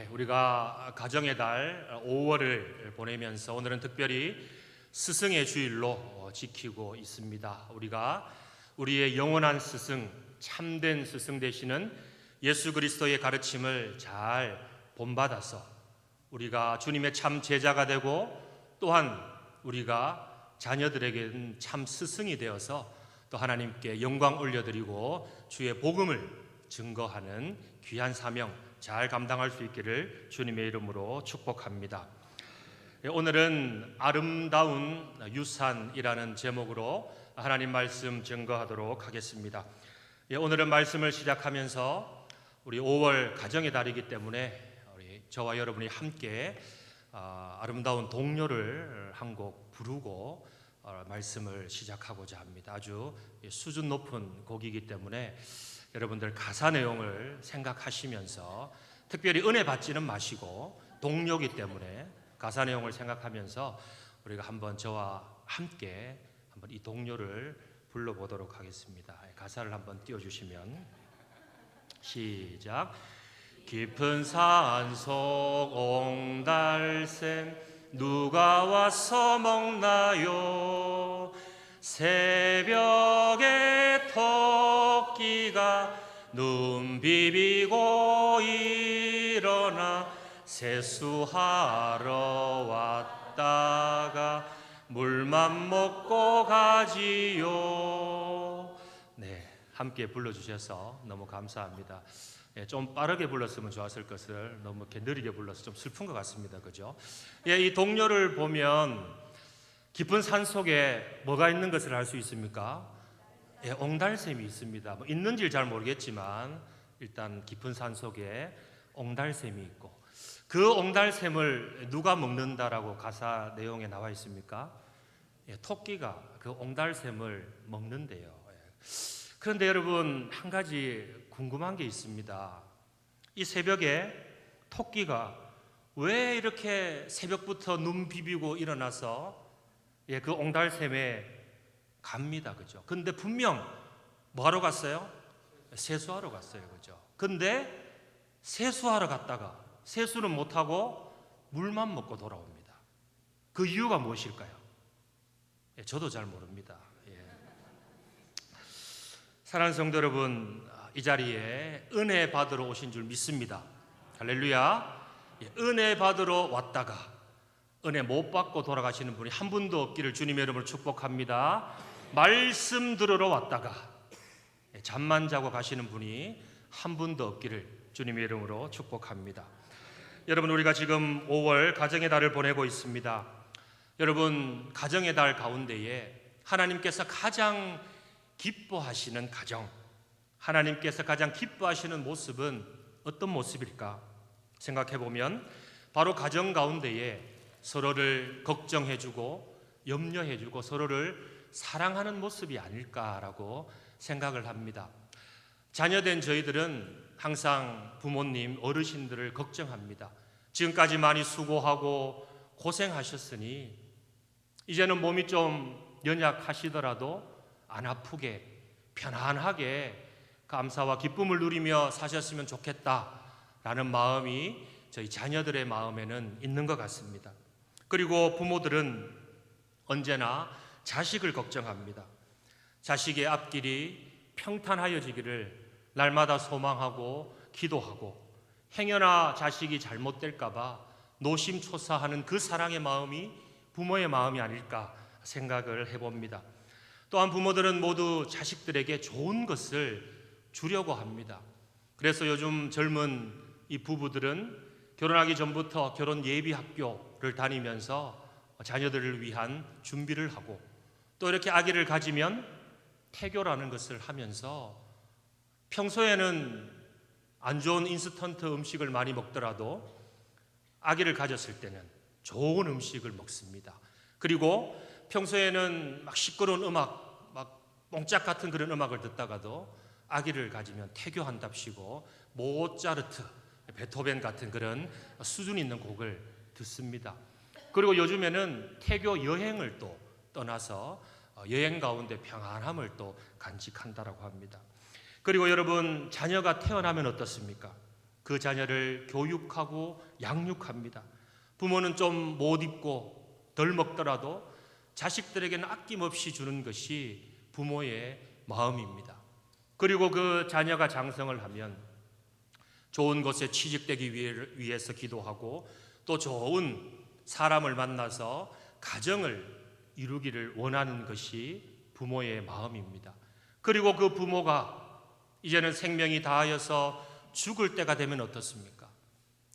우리가 가정의 달 5월을 보내면서 오늘은 특별히 스승의 주일로 지키고 있습니다. 우리가 우리의 영원한 스승, 참된 스승 되시는 예수 그리스도의 가르침을 잘 본받아서 우리가 주님의 참 제자가 되고 또한 우리가 자녀들에게는 참 스승이 되어서 또 하나님께 영광 올려드리고 주의 복음을 증거하는 귀한 사명 잘 감당할 수 있기를 주님의 이름으로 축복합니다. 오늘은 아름다운 유산이라는 제목으로 하나님 말씀 증거하도록 하겠습니다. 오늘은 말씀을 시작하면서 우리 5월 가정의 달이기 때문에 우리 저와 여러분이 함께 아름다운 동요를 한 곡 부르고 말씀을 시작하고자 합니다. 아주 수준 높은 곡이기 때문에 여러분들 가사 내용을 생각하시면서 특별히 은혜 받지는 마시고 동료이기 때문에 가사 내용을 생각하면서 우리가 한번 저와 함께 한번 이 동료를 불러보도록 하겠습니다. 가사를 한번 띄워주시면 시작. 깊은 산속 옹달샘 누가 와서 먹나요? 새벽에 토끼가 눈 비비고 일어나 세수하러 왔다가 물만 먹고 가지요. 네, 함께 불러주셔서 너무 감사합니다. 좀 빠르게 불렀으면 좋았을 것을 너무 이렇게 느리게 불러서 좀 슬픈 것 같습니다. 그죠? 이 동요를 보면 깊은 산 속에 뭐가 있는 것을 알 수 있습니까? 옹달샘이 있습니다. 뭐 있는지 잘 모르겠지만 일단 깊은 산 속에 옹달샘이 있고 그 옹달샘을 누가 먹는다라고 가사 내용에 나와 있습니까? 토끼가 그 옹달샘을 먹는데요. 그런데 여러분 한 가지 궁금한 게 있습니다. 이 새벽에 토끼가 왜 이렇게 새벽부터 눈 비비고 일어나서 그 옹달샘에 갑니다. 그죠? 근데 분명 뭐하러 갔어요? 세수하러 갔어요. 그죠? 근데 세수하러 갔다가 세수는 못하고 물만 먹고 돌아옵니다. 그 이유가 무엇일까요? 저도 잘 모릅니다. 사랑하는 성도 여러분, 이 자리에 은혜 받으러 오신 줄 믿습니다. 할렐루야. 은혜 받으러 왔다가 은혜 못 받고 돌아가시는 분이 한 분도 없기를 주님의 이름으로 축복합니다. 말씀 들으러 왔다가 잠만 자고 가시는 분이 한 분도 없기를 주님의 이름으로 축복합니다. 여러분, 우리가 지금 5월 가정의 달을 보내고 있습니다. 여러분, 가정의 달 가운데에 하나님께서 가장 기뻐하시는 가정, 하나님께서 가장 기뻐하시는 모습은 어떤 모습일까 생각해 보면 바로 가정 가운데에 서로를 걱정해주고 염려해주고 서로를 사랑하는 모습이 아닐까라고 생각을 합니다. 자녀된 저희들은 항상 부모님, 어르신들을 걱정합니다. 지금까지 많이 수고하고 고생하셨으니 이제는 몸이 좀 연약하시더라도 안 아프게 편안하게 감사와 기쁨을 누리며 사셨으면 좋겠다라는 마음이 저희 자녀들의 마음에는 있는 것 같습니다. 그리고 부모들은 언제나 자식을 걱정합니다. 자식의 앞길이 평탄하여지기를 날마다 소망하고 기도하고 행여나 자식이 잘못될까 봐 노심초사하는 그 사랑의 마음이 부모의 마음이 아닐까 생각을 해봅니다. 또한 부모들은 모두 자식들에게 좋은 것을 주려고 합니다. 그래서 요즘 젊은 이 부부들은 결혼하기 전부터 결혼 예비 학교를 다니면서 자녀들을 위한 준비를 하고 또 이렇게 아기를 가지면 태교라는 것을 하면서 평소에는 안 좋은 인스턴트 음식을 많이 먹더라도 아기를 가졌을 때는 좋은 음식을 먹습니다. 그리고 평소에는 막 시끄러운 음악, 막 뽕짝 같은 그런 음악을 듣다가도 아기를 가지면 태교한답시고 모차르트, 베토벤 같은 그런 수준 있는 곡을 듣습니다. 그리고 요즘에는 태교 여행을 또 떠나서 여행 가운데 평안함을 또 간직한다라고 합니다. 그리고 여러분, 자녀가 태어나면 어떻습니까? 그 자녀를 교육하고 양육합니다. 부모는 좀 못 입고 덜 먹더라도 자식들에게는 아낌없이 주는 것이 부모의 마음입니다. 그리고 그 자녀가 장성을 하면 좋은 곳에 취직되기 위해서 기도하고 또 좋은 사람을 만나서 가정을 이루기를 원하는 것이 부모의 마음입니다. 그리고 그 부모가 이제는 생명이 다하여서 죽을 때가 되면 어떻습니까?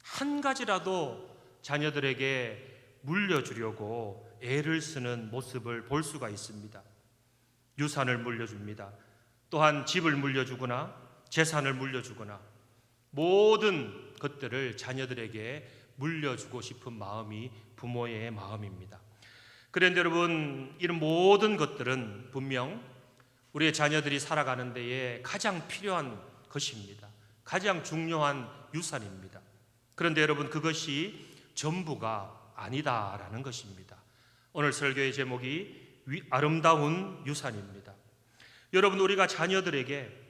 한 가지라도 자녀들에게 물려주려고 애를 쓰는 모습을 볼 수가 있습니다. 유산을 물려줍니다. 또한 집을 물려주거나 재산을 물려주거나 모든 것들을 자녀들에게 물려주고 싶은 마음이 부모의 마음입니다. 그런데 여러분, 이런 모든 것들은 분명 우리의 자녀들이 살아가는 데에 가장 필요한 것입니다. 가장 중요한 유산입니다. 그런데 여러분, 그것이 전부가 아니다라는 것입니다. 오늘 설교의 제목이 아름다운 유산입니다. 여러분, 우리가 자녀들에게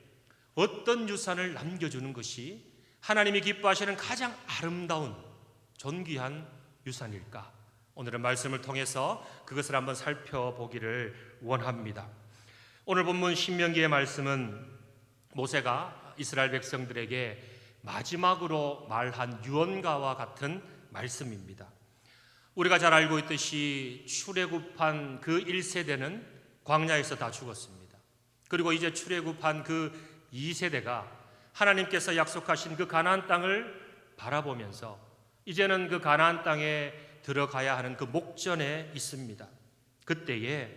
어떤 유산을 남겨주는 것이 하나님이 기뻐하시는 가장 아름다운 존귀한 유산일까? 오늘은 말씀을 통해서 그것을 한번 살펴보기를 원합니다. 오늘 본문 신명기의 말씀은 모세가 이스라엘 백성들에게 마지막으로 말한 유언과와 같은 말씀입니다. 우리가 잘 알고 있듯이 출애굽한 그 1세대는 광야에서 다 죽었습니다. 그리고 이제 출애굽한 그 2세대가 하나님께서 약속하신 그 가나안 땅을 바라보면서 이제는 그 가나안 땅에 들어가야 하는 그 목전에 있습니다. 그때에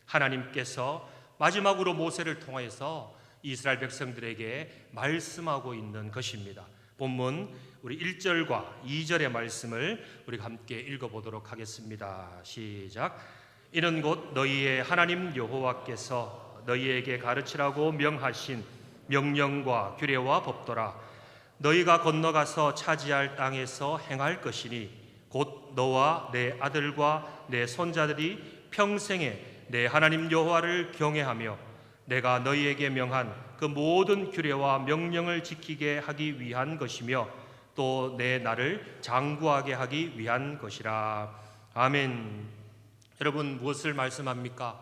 하나님께서 마지막으로 모세를 통해서 이스라엘 백성들에게 말씀하고 있는 것입니다. 본문 우리 1절과 2절의 말씀을 우리가 함께 읽어보도록 하겠습니다. 시작. 이는 곧 너희의 하나님 여호와께서 너희에게 가르치라고 명하신 명령과 규례와 법도라. 너희가 건너가서 차지할 땅에서 행할 것이니 곧 너와 내 아들과 내 손자들이 평생에 내 하나님 여호와를 경외하며 내가 너희에게 명한 그 모든 규례와 명령을 지키게 하기 위한 것이며 또 내 나를 장구하게 하기 위한 것이라. 아멘. 여러분, 무엇을 말씀합니까?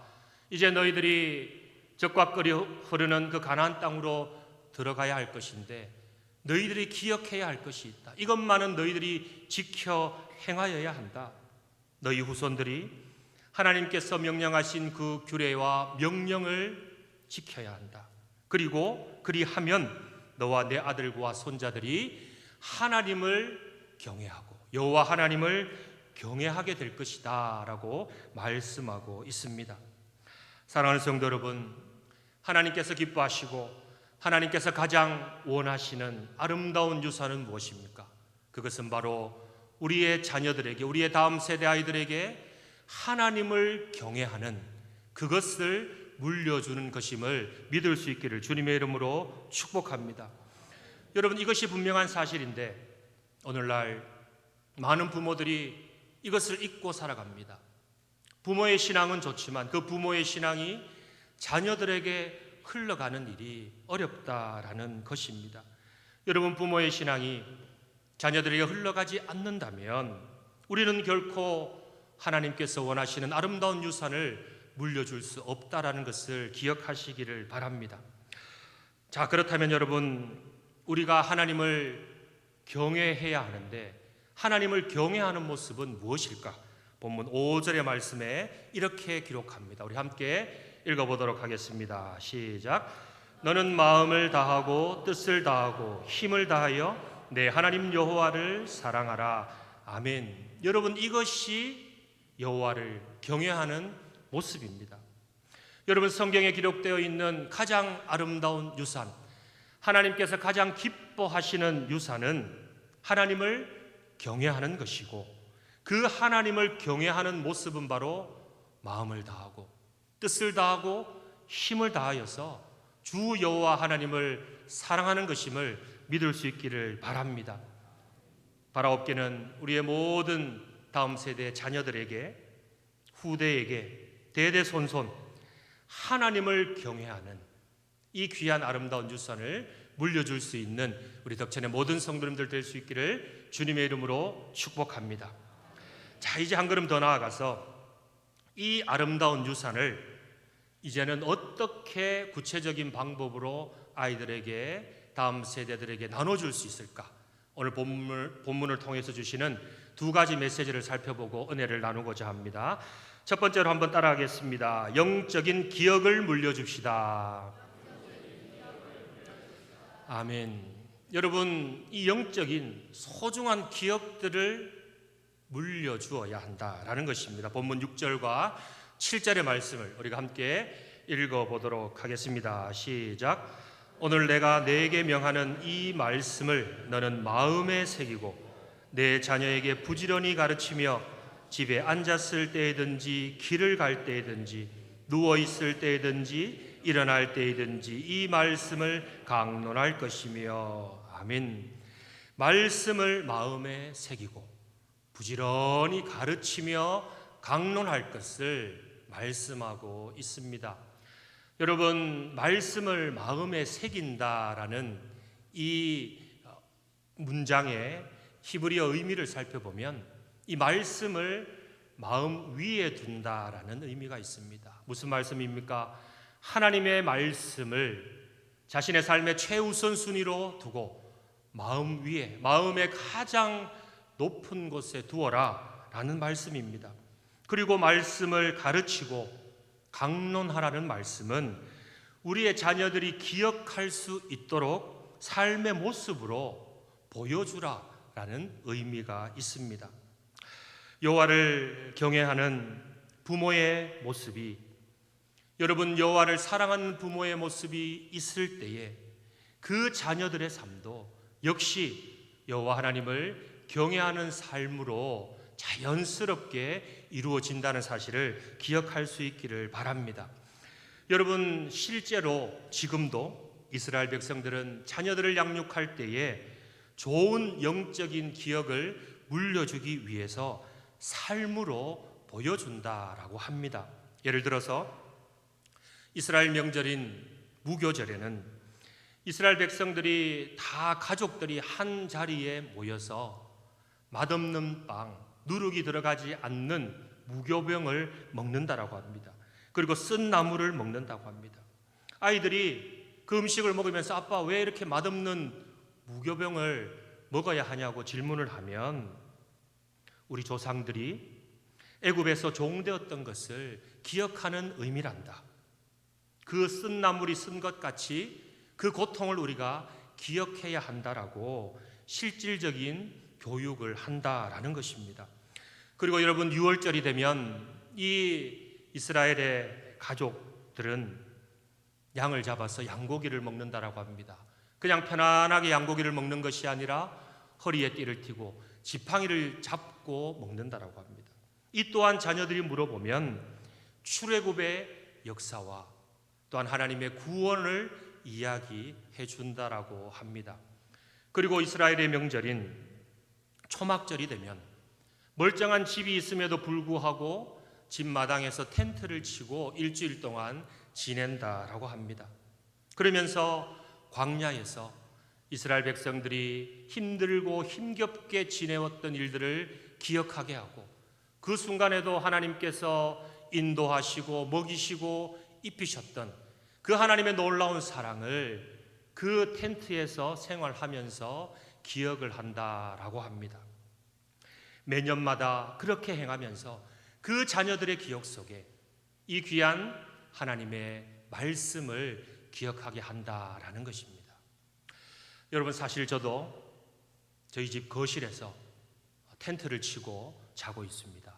이제 너희들이 적과 끓이 흐르는 그 가나안 땅으로 들어가야 할 것인데 너희들이 기억해야 할 것이 있다. 이것만은 너희들이 지켜 행하여야 한다. 너희 후손들이 하나님께서 명령하신 그 규례와 명령을 지켜야 한다. 그리고 그리하면 너와 내 아들과 손자들이 하나님을 경외하고 여호와 하나님을 경외하게 될 것이다 라고 말씀하고 있습니다. 사랑하는 성도 여러분, 하나님께서 기뻐하시고 하나님께서 가장 원하시는 아름다운 유산은 무엇입니까? 그것은 바로 우리의 자녀들에게, 우리의 다음 세대 아이들에게 하나님을 경외하는 그것을 물려주는 것임을 믿을 수 있기를 주님의 이름으로 축복합니다. 여러분, 이것이 분명한 사실인데 오늘날 많은 부모들이 이것을 잊고 살아갑니다. 부모의 신앙은 좋지만 그 부모의 신앙이 자녀들에게 흘러가는 일이 어렵다라는 것입니다. 여러분, 부모의 신앙이 자녀들에게 흘러가지 않는다면 우리는 결코 하나님께서 원하시는 아름다운 유산을 물려줄 수 없다라는 것을 기억하시기를 바랍니다. 자, 그렇다면 여러분, 우리가 하나님을 경외해야 하는데 하나님을 경외하는 모습은 무엇일까? 본문 5절의 말씀에 이렇게 기록합니다. 우리 함께 읽어보도록 하겠습니다. 시작. 너는 마음을 다하고 뜻을 다하고 힘을 다하여 내 하나님 여호와를 사랑하라. 아멘. 여러분, 이것이 여호와를 경외하는 모습입니다. 여러분, 성경에 기록되어 있는 가장 아름다운 유산, 하나님께서 가장 기뻐하시는 유산은 하나님을 경외하는 것이고 그 하나님을 경외하는 모습은 바로 마음을 다하고 뜻을 다하고 힘을 다하여서 주 여호와 하나님을 사랑하는 것임을 믿을 수 있기를 바랍니다. 바라옵기는 우리의 모든 다음 세대 자녀들에게, 후대에게 대대손손 하나님을 경외하는 이 귀한 아름다운 유산을 물려줄 수 있는 우리 덕천의 모든 성도님들 될 수 있기를 주님의 이름으로 축복합니다. 자, 이제 한 걸음 더 나아가서 이 아름다운 유산을 이제는 어떻게 구체적인 방법으로 아이들에게, 다음 세대들에게 나눠줄 수 있을까? 오늘 본문을 통해서 주시는 두 가지 메시지를 살펴보고 은혜를 나누고자 합니다. 첫 번째로 한번 따라하겠습니다. 영적인 기억을 물려줍시다. 아멘. 여러분, 이 영적인 소중한 기억들을 물려주어야 한다라는 것입니다. 본문 6절과 7절의 말씀을 우리가 함께 읽어보도록 하겠습니다. 시작. 오늘 내가 네게 명하는 이 말씀을 너는 마음에 새기고 내 자녀에게 부지런히 가르치며 집에 앉았을 때든지 길을 갈 때든지 누워 있을 때든지 일어날 때든지 이 말씀을 강론할 것이며. 아멘. 말씀을 마음에 새기고 부지런히 가르치며 강론할 것을 말씀하고 있습니다. 여러분, 말씀을 마음에 새긴다라는 이 문장의 히브리어 의미를 살펴보면 이 말씀을 마음 위에 둔다라는 의미가 있습니다. 무슨 말씀입니까? 하나님의 말씀을 자신의 삶의 최우선 순위로 두고 마음 위에, 마음의 가장 높은 곳에 두어라 라는 말씀입니다. 그리고 말씀을 가르치고 강론하라는 말씀은 우리의 자녀들이 기억할 수 있도록 삶의 모습으로 보여주라라는 의미가 있습니다. 여호와를 경외하는 부모의 모습이, 여러분, 여호와를 사랑하는 부모의 모습이 있을 때에 그 자녀들의 삶도 역시 여호와 하나님을 경외하는 삶으로 자연스럽게 이루어진다는 사실을 기억할 수 있기를 바랍니다. 여러분, 실제로 지금도 이스라엘 백성들은 자녀들을 양육할 때에 좋은 영적인 기억을 물려주기 위해서 삶으로 보여준다라고 합니다. 예를 들어서 이스라엘 명절인 무교절에는 이스라엘 백성들이 다 가족들이 한 자리에 모여서 맛없는 빵, 누룩이 들어가지 않는 무교병을 먹는다라고 합니다. 그리고 쓴 나물을 먹는다고 합니다. 아이들이 그 음식을 먹으면서 아빠 왜 이렇게 맛없는 무교병을 먹어야 하냐고 질문을 하면 우리 조상들이 애굽에서 종되었던 것을 기억하는 의미란다. 그 쓴 나물이 쓴 것 같이 그 고통을 우리가 기억해야 한다라고 실질적인 교육을 한다라는 것입니다. 그리고 여러분, 6월절이 되면 이 이스라엘의 가족들은 양을 잡아서 양고기를 먹는다라고 합니다. 그냥 편안하게 양고기를 먹는 것이 아니라 허리에 띠를 띠고 지팡이를 잡고 먹는다라고 합니다. 이 또한 자녀들이 물어보면 출애굽의 역사와 또한 하나님의 구원을 이야기해 준다라고 합니다. 그리고 이스라엘의 명절인 초막절이 되면 멀쩡한 집이 있음에도 불구하고 집 마당에서 텐트를 치고 일주일 동안 지낸다라고 합니다. 그러면서 광야에서 이스라엘 백성들이 힘들고 힘겹게 지내왔던 일들을 기억하게 하고 그 순간에도 하나님께서 인도하시고 먹이시고 입히셨던 그 하나님의 놀라운 사랑을 그 텐트에서 생활하면서 기억을 한다라고 합니다. 매년마다 그렇게 행하면서 그 자녀들의 기억 속에 이 귀한 하나님의 말씀을 기억하게 한다라는 것입니다. 여러분, 사실 저도 저희 집 거실에서 텐트를 치고 자고 있습니다.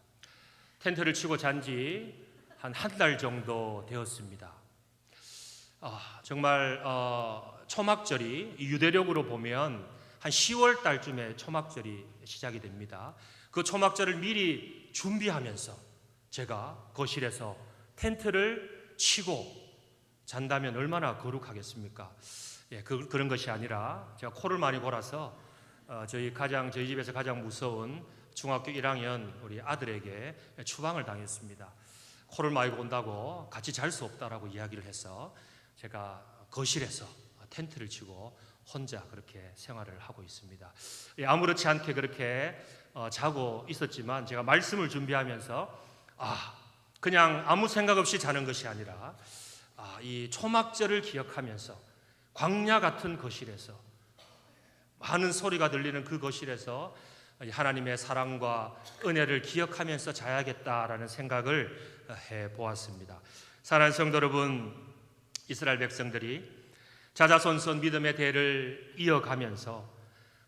텐트를 치고 잔 지 한 달 정도 되었습니다. 정말 초막절이 유대력으로 보면 한 10월 달쯤에 초막절이 시작이 됩니다. 그 초막절을 미리 준비하면서 제가 거실에서 텐트를 치고 잔다면 얼마나 거룩하겠습니까? 그런 것이 아니라 제가 코를 많이 골아서 저희 집에서 가장 무서운 중학교 1학년 우리 아들에게 추방을 당했습니다. 코를 많이 곤다고 같이 잘 수 없다라고 이야기를 해서 제가 거실에서 텐트를 치고 혼자 그렇게 생활을 하고 있습니다. 아무렇지 않게 그렇게 자고 있었지만 제가 말씀을 준비하면서 그냥 아무 생각 없이 자는 것이 아니라 이 초막절을 기억하면서 광야 같은 거실에서 많은 소리가 들리는 그 거실에서 하나님의 사랑과 은혜를 기억하면서 자야겠다라는 생각을 해보았습니다. 사랑하는 성도 여러분, 이스라엘 백성들이 자자손손 믿음의 대를 이어가면서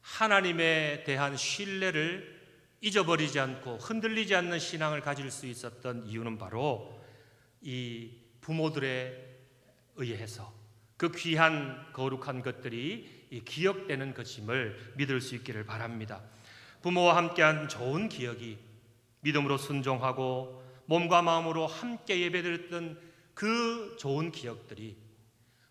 하나님에 대한 신뢰를 잊어버리지 않고 흔들리지 않는 신앙을 가질 수 있었던 이유는 바로 이 부모들에 의해서 그 귀한 거룩한 것들이 기억되는 것임을 믿을 수 있기를 바랍니다. 부모와 함께한 좋은 기억이 믿음으로 순종하고 몸과 마음으로 함께 예배드렸던 그 좋은 기억들이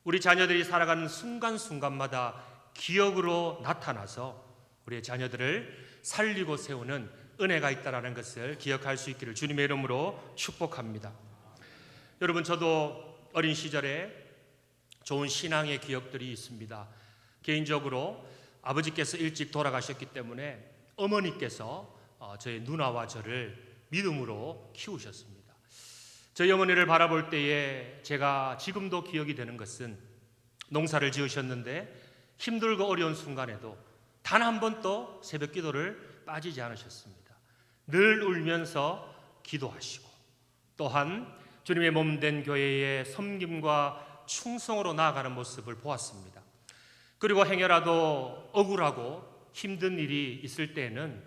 우리 자녀들이 살아가는 순간순간마다 기억으로 나타나서 우리의 자녀들을 살리고 세우는 은혜가 있다는 것을 기억할 수 있기를 주님의 이름으로 축복합니다. 여러분, 저도 어린 시절에 좋은 신앙의 기억들이 있습니다. 개인적으로 아버지께서 일찍 돌아가셨기 때문에 어머니께서 저희 누나와 저를 믿음으로 키우셨습니다. 저희 어머니를 바라볼 때에 제가 지금도 기억이 되는 것은 농사를 지으셨는데 힘들고 어려운 순간에도 단 한 번도 새벽 기도를 빠지지 않으셨습니다. 늘 울면서 기도하시고 또한 주님의 몸된 교회의 섬김과 충성으로 나아가는 모습을 보았습니다. 그리고 행여라도 억울하고 힘든 일이 있을 때에는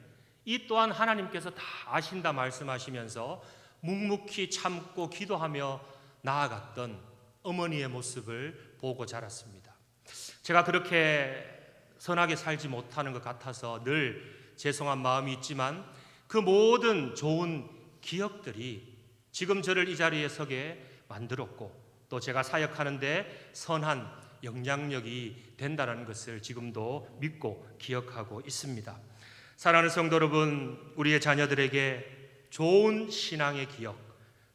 이 또한 하나님께서 다 아신다 말씀하시면서 묵묵히 참고 기도하며 나아갔던 어머니의 모습을 보고 자랐습니다. 제가 그렇게 선하게 살지 못하는 것 같아서 늘 죄송한 마음이 있지만 그 모든 좋은 기억들이 지금 저를 이 자리에 서게 만들었고 또 제가 사역하는데 선한 영향력이 된다는 것을 지금도 믿고 기억하고 있습니다. 사랑하는 성도 여러분, 우리의 자녀들에게 좋은 신앙의 기억,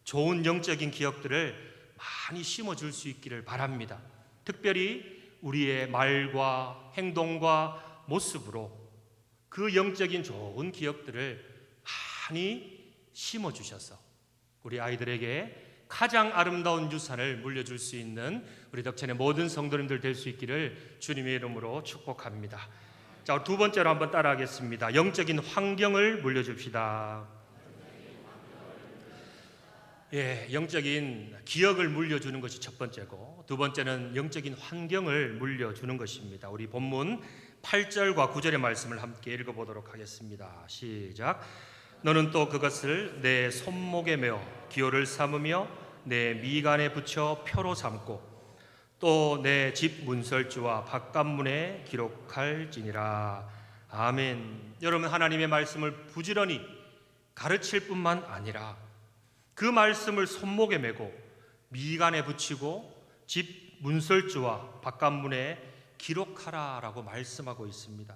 좋은 영적인 기억들을 많이 심어줄 수 있기를 바랍니다. 특별히 우리의 말과 행동과 모습으로 그 영적인 좋은 기억들을 많이 심어주셔서 우리 아이들에게 가장 아름다운 유산을 물려줄 수 있는 우리 덕천의 모든 성도님들 될 수 있기를 주님의 이름으로 축복합니다. 자, 두 번째로 한번 따라하겠습니다. 영적인 환경을 물려줍시다. 영적인 기억을 물려주는 것이 첫 번째고 두 번째는 영적인 환경을 물려주는 것입니다. 우리 본문 8절과 9절의 말씀을 함께 읽어보도록 하겠습니다. 시작. 너는 또 그것을 내 손목에 메어 기호를 삼으며 내 미간에 붙여 표로 삼고 또 내 집 문설주와 바깥문에 기록할지니라. 아멘. 여러분, 하나님의 말씀을 부지런히 가르칠 뿐만 아니라 그 말씀을 손목에 메고 미간에 붙이고 집 문설주와 바깥문에 기록하라라고 말씀하고 있습니다.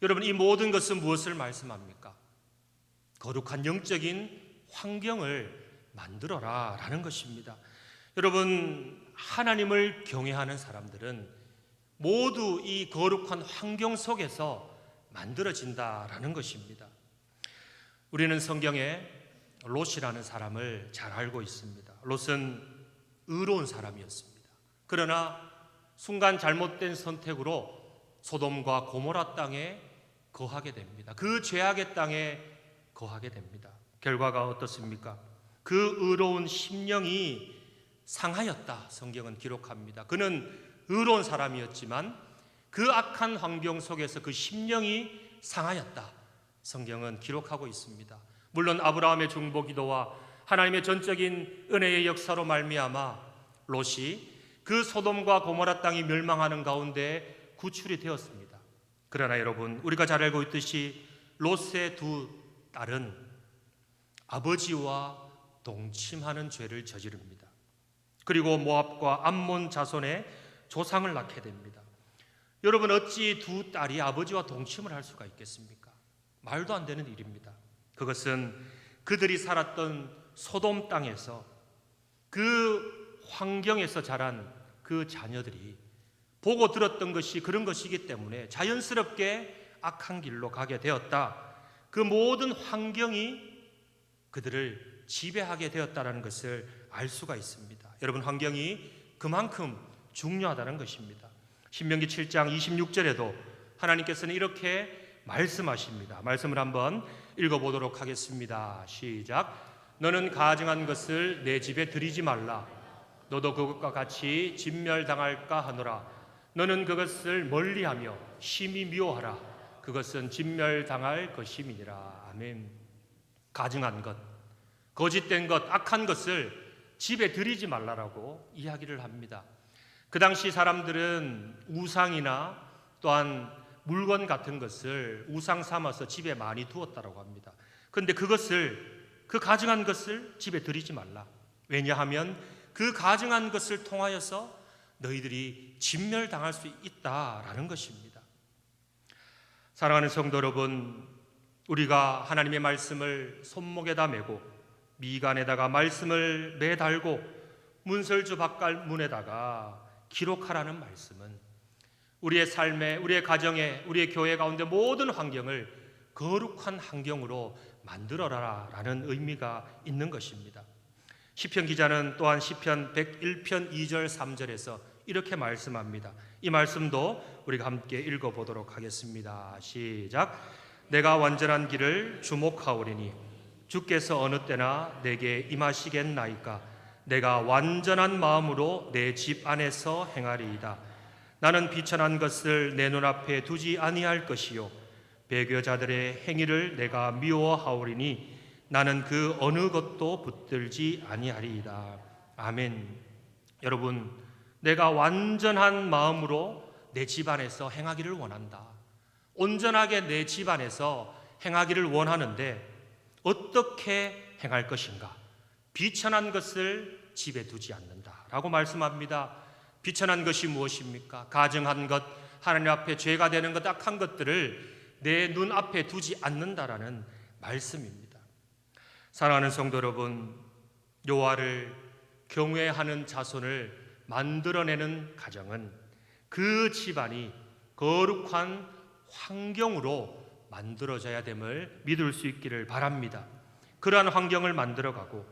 여러분, 이 모든 것은 무엇을 말씀합니까? 거룩한 영적인 환경을 만들어라 라는 것입니다. 여러분, 하나님을 경외하는 사람들은 모두 이 거룩한 환경 속에서 만들어진다라는 것입니다. 우리는 성경에 롯이라는 사람을 잘 알고 있습니다. 롯은 의로운 사람이었습니다. 그러나 순간 잘못된 선택으로 소돔과 고모라 땅에 거하게 됩니다. 그 죄악의 땅에 거하게 됩니다. 결과가 어떻습니까? 그 의로운 심령이 상하였다, 성경은 기록합니다. 그는 의로운 사람이었지만 그 악한 환경 속에서 그 심령이 상하였다, 성경은 기록하고 있습니다. 물론 아브라함의 중보기도와 하나님의 전적인 은혜의 역사로 말미암아 롯이 그 소돔과 고모라 땅이 멸망하는 가운데 구출이 되었습니다. 그러나 여러분, 우리가 잘 알고 있듯이 롯의 두 딸은 아버지와 동침하는 죄를 저지릅니다. 그리고 모압과 암몬 자손의 조상을 낳게 됩니다. 여러분, 어찌 두 딸이 아버지와 동침을 할 수가 있겠습니까? 말도 안 되는 일입니다. 그것은 그들이 살았던 소돔 땅에서 그 환경에서 자란 그 자녀들이 보고 들었던 것이 그런 것이기 때문에 자연스럽게 악한 길로 가게 되었다. 그 모든 환경이 그들을 지배하게 되었다는 것을 알 수가 있습니다. 여러분, 환경이 그만큼 중요하다는 것입니다. 신명기 7장 26절에도 하나님께서는 이렇게 말씀하십니다. 말씀을 한번 읽어보도록 하겠습니다. 시작. 너는 가증한 것을 내 집에 들이지 말라. 너도 그것과 같이 진멸당할까 하노라. 너는 그것을 멀리하며 심히 미워하라. 그것은 진멸당할 것임이니라. 아멘. 가증한 것, 거짓된 것, 악한 것을 집에 들이지 말라라고 이야기를 합니다. 그 당시 사람들은 우상이나 또한 물건 같은 것을 우상 삼아서 집에 많이 두었다고 합니다. 그런데 그 가증한 것을 집에 들이지 말라. 왜냐하면 그 가증한 것을 통하여서 너희들이 진멸당할 수 있다라는 것입니다. 사랑하는 성도 여러분, 우리가 하나님의 말씀을 손목에다 메고 미간에다가 말씀을 매달고 문설주 바깥문에다가 기록하라는 말씀은 우리의 삶에, 우리의 가정에, 우리의 교회 가운데 모든 환경을 거룩한 환경으로 만들어라라는 의미가 있는 것입니다. 시편 기자는 또한 시편 101편 2절 3절에서 이렇게 말씀합니다. 이 말씀도 우리가 함께 읽어보도록 하겠습니다. 시작. 내가 완전한 길을 주목하오리니 주께서 어느 때나 내게 임하시겠나이까. 내가 완전한 마음으로 내 집 안에서 행하리이다. 나는 비천한 것을 내 눈앞에 두지 아니할 것이요 배교자들의 행위를 내가 미워하오리니 나는 그 어느 것도 붙들지 아니하리이다. 아멘. 여러분, 내가 완전한 마음으로 내 집안에서 행하기를 원한다. 온전하게 내 집안에서 행하기를 원하는데 어떻게 행할 것인가? 비천한 것을 집에 두지 않는다라고 말씀합니다. 비천한 것이 무엇입니까? 가증한 것, 하나님 앞에 죄가 되는 것, 악한 것들을 내 눈앞에 두지 않는다라는 말씀입니다. 사랑하는 성도 여러분, 여호와를 경외하는 자손을 만들어내는 가정은 그 집안이 거룩한 환경으로 만들어져야 됨을 믿을 수 있기를 바랍니다. 그러한 환경을 만들어가고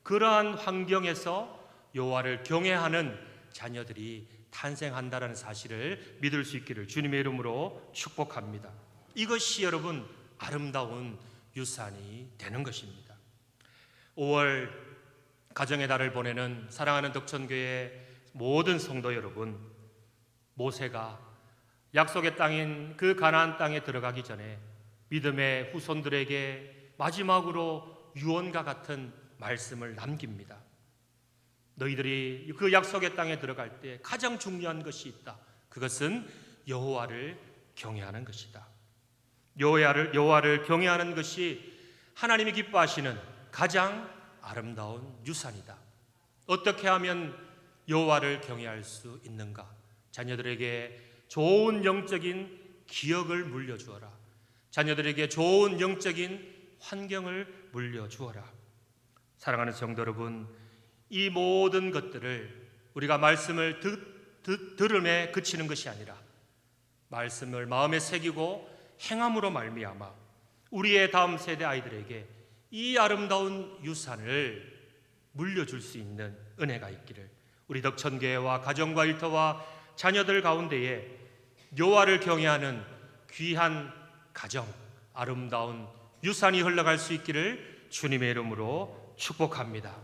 그러한 환경에서 여호와를 경외하는 자녀들이 탄생한다는 사실을 믿을 수 있기를 주님의 이름으로 축복합니다. 이것이 여러분 아름다운 유산이 되는 것입니다. 5월 가정의 달을 보내는 사랑하는 덕천교회 모든 성도 여러분, 모세가 약속의 땅인 그 가나안 땅에 들어가기 전에 믿음의 후손들에게 마지막으로 유언과 같은 말씀을 남깁니다. 너희들이 그 약속의 땅에 들어갈 때 가장 중요한 것이 있다. 그것은 여호와를 경외하는 것이다. 여호와를 경외하는 것이 하나님이 기뻐하시는 가장 아름다운 유산이다. 어떻게 하면 여호와를 경외할 수 있는가? 자녀들에게 좋은 영적인 기억을 물려주어라. 자녀들에게 좋은 영적인 환경을 물려주어라. 사랑하는 성도 여러분, 이 모든 것들을 우리가 말씀을 들음에 그치는 것이 아니라 말씀을 마음에 새기고 행함으로 말미암아 우리의 다음 세대 아이들에게 이 아름다운 유산을 물려줄 수 있는 은혜가 있기를, 우리 덕천교회와 가정과 일터와 자녀들 가운데에 여호와를 경외하는 귀한 가정, 아름다운 유산이 흘러갈 수 있기를 주님의 이름으로 축복합니다.